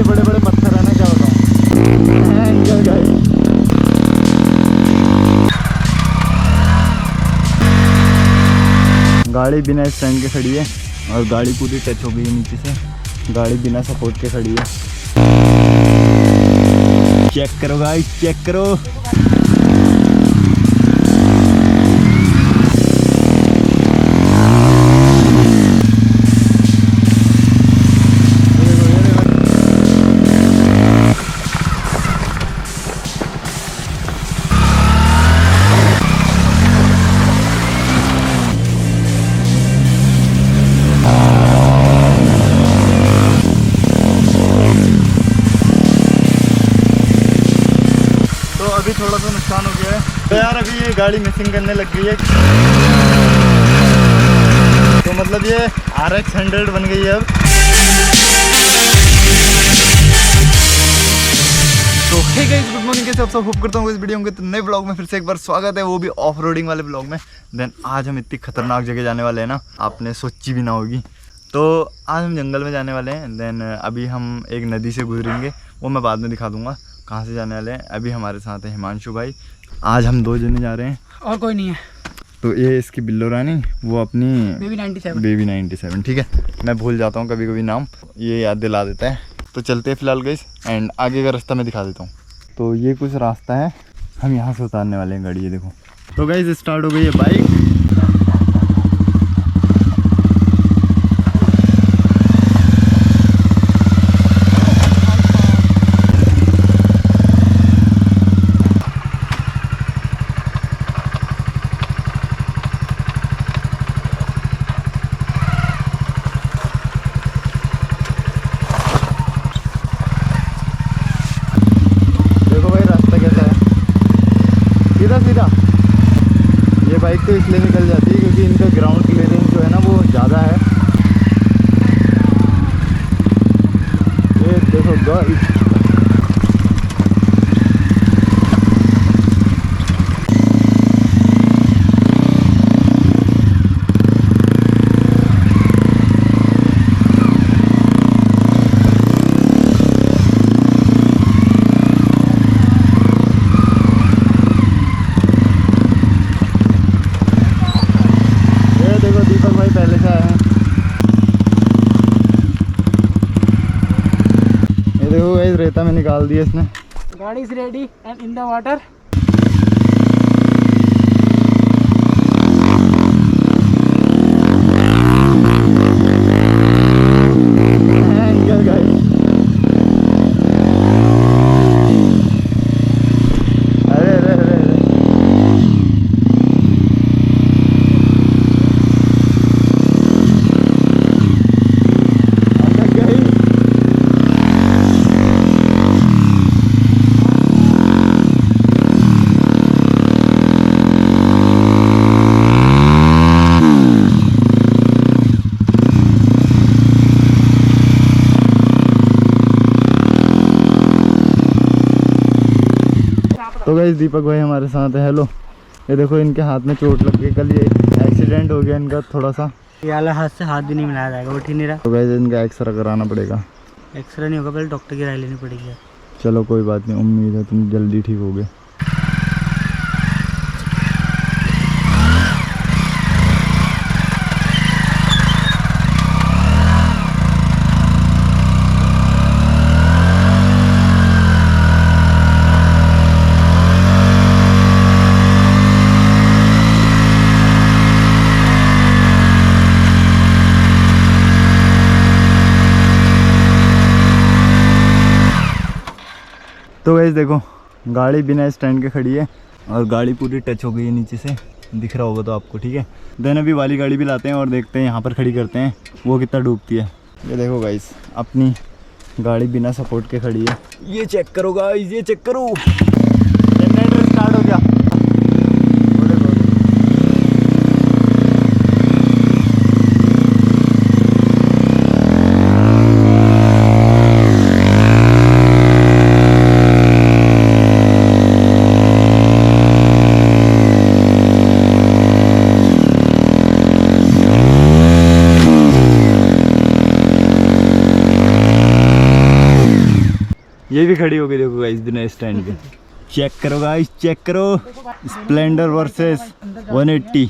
बड़े बड़े पत्थर है ना, क्या बताऊँ। गाड़ी बिना स्टैंड के खड़ी है और गाड़ी पूरी टच हो गई है नीचे से। गाड़ी बिना सपोर्ट के खड़ी है। चेक करो गाइस, चेक करो। अभी थोड़ा सा नुकसान हो गया है तो यार अभी ये गाड़ी मिसिंग करने लग गई है। तो मतलब ये RX 100 बन गई है अब। तो हे गाइस, गुड मॉर्निंग। कैसे आप सब? होप करता हूँ इस वीडियो के नए ब्लॉग में फिर से एक बार स्वागत है, वो भी ऑफ रोडिंग वाले ब्लॉग में। देन आज हम इतनी खतरनाक जगह जाने वाले हैं ना, आपने सोची भी ना होगी। तो आज हम जंगल में जाने वाले हैं। देन अभी हम एक नदी से गुजरेंगे, वो मैं बाद में दिखा दूंगा कहाँ से जाने वाले हैं। अभी हमारे साथ है हिमांशु भाई। आज हम 2 जने जा रहे हैं और कोई नहीं है। तो ये इसकी बिल्लो रानी, वो अपनी बेबी 97। ठीक है, मैं भूल जाता हूँ कभी कभी नाम, ये याद दिला देता है। तो चलते हैं फिलहाल गाइस, एंड आगे का रास्ता मैं दिखा देता हूँ। तो ये कुछ रास्ता है, हम यहाँ से उतारने वाले हैं गाड़ी। ये देखो। तो गाइस स्टार्ट हो गई है बाइक। सीधा ये बाइक तो इसलिए निकल जाती है क्योंकि इनका ग्राउंड क्लियरेंस जो है ना वो ज़्यादा है। ये देखो गाइस, पहले से आए हैं। ये देखो गाइस, रेता में निकाल दिया इसने। गाड़ी is ready and in the water. तो गाइस दीपक भाई हमारे साथ है। हेलो। ये देखो इनके हाथ में चोट लग गई, कल ये एक्सीडेंट हो गया इनका थोड़ा सा। ये वाला हाथ से हाथ भी नहीं मिलाया जाएगा, उठ ही नहीं रहा। तो गाइस इनका एक्सरे कराना पड़ेगा। एक्सरे नहीं होगा, पहले डॉक्टर की राय लेनी पड़ेगी। चलो कोई बात नहीं, उम्मीद है तुम जल्दी ठीक होगे। तो वैसे देखो गाड़ी बिना स्टैंड के खड़ी है और गाड़ी पूरी टच हो गई है नीचे से, दिख रहा होगा तो आपको। ठीक है, देन अभी वाली गाड़ी भी लाते हैं और देखते हैं यहाँ पर खड़ी करते हैं वो कितना डूबती है। ये देखो गाइस, अपनी गाड़ी बिना सपोर्ट के खड़ी है। ये चेक करो गाइस, ये चेक करो। जनरेटर स्टार्ट हो गया। ये भी खड़ी हो गई, देखो गाइस बिना स्टैंड के। चेक करो गाइस, चेक करो, स्प्लेंडर वर्सेस 180।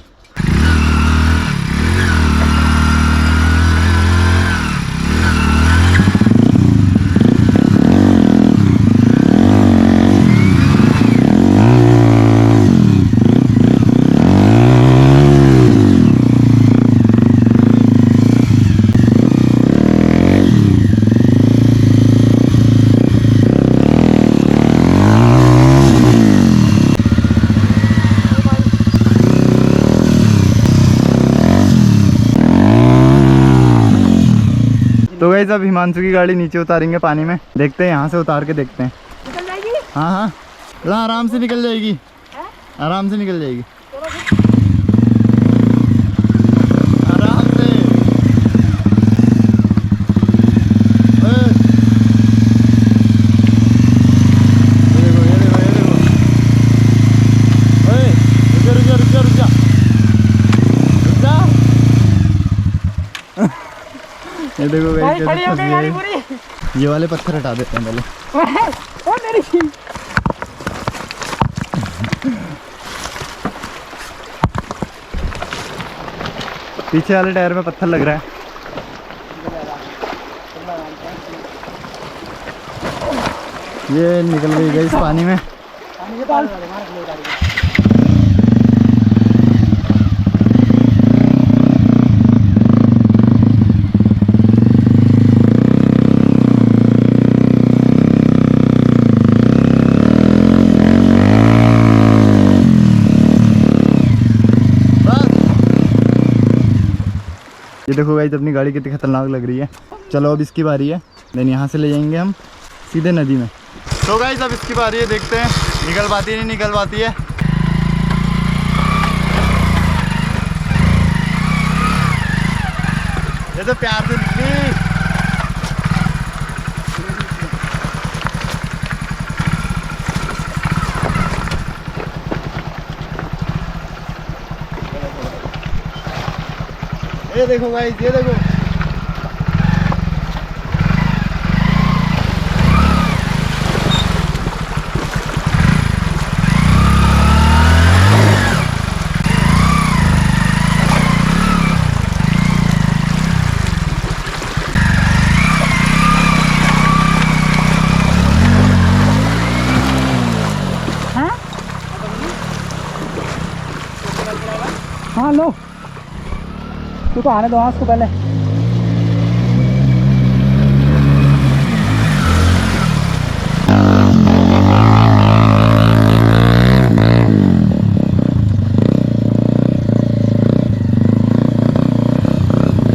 तो गाइस अब हिमांशु की गाड़ी नीचे उतारेंगे पानी में, देखते हैं यहाँ से उतार के देखते हैं। निकल जाएगी? हाँ हाँ, ला आराम से निकल जाएगी, आराम से निकल जाएगी, आराम से। ये देखो, ये देखो, ये देखो। ओए, रुक जा, रुक जा, रुक जा, रुक जा। ये देखो गाइस, खड़ी हो गई गाड़ी पूरी। ये वाले पत्थर हटा देते हैं पहले। ओ मेरी पीछे वाले टायर में पत्थर लग रहा है। ये निकल गई गाइस पानी में। ये देखो गाइस अपनी गाड़ी कितनी खतरनाक लग रही है। चलो अब इसकी बारी है, देन यहाँ से ले जाएंगे हम सीधे नदी में। तो गाइस अब इसकी बारी है, देखते हैं निकल पाती है नहीं निकल पाती है। ये तो प्यार से निकली। ये देखो गाइस, ये देखो। हाँ लो, तू तो आने दो हाँ उसको पहले।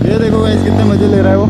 ये देखो गाइस कितने मजे ले रहा है वो।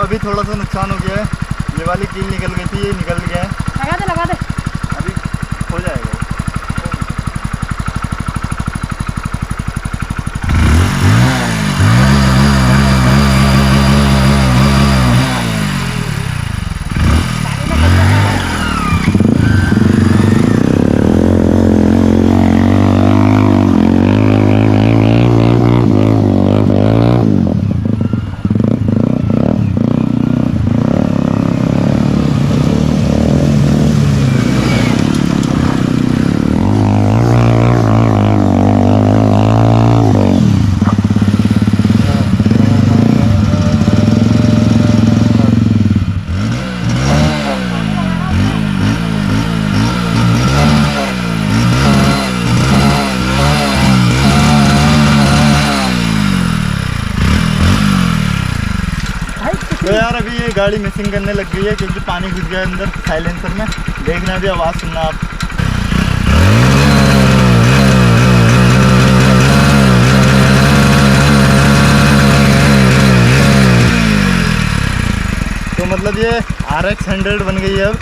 अभी थोड़ा सा नुकसान हो गया है, ये वाली कील निकल गई थी, ये निकल गया है। लगा दे अभी हो जाएगा। गाड़ी मिसिंग करने लग गई है क्योंकि पानी घुस गया अंदर साइलेंसर में। देखना भी, आवाज़ सुनना आप। तो मतलब ये RX 100 बन गई है अब।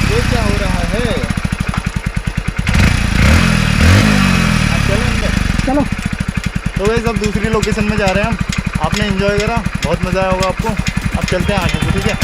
ये क्या हो रहा है? अब चलो अंदर। चलो। तो वैसे अब दूसरी लोकेशन में जा रहे हैं हम। आपने एंजॉय करा, बहुत मज़ा आया होगा आपको। अब चलते हैं आगे को, ठीक है।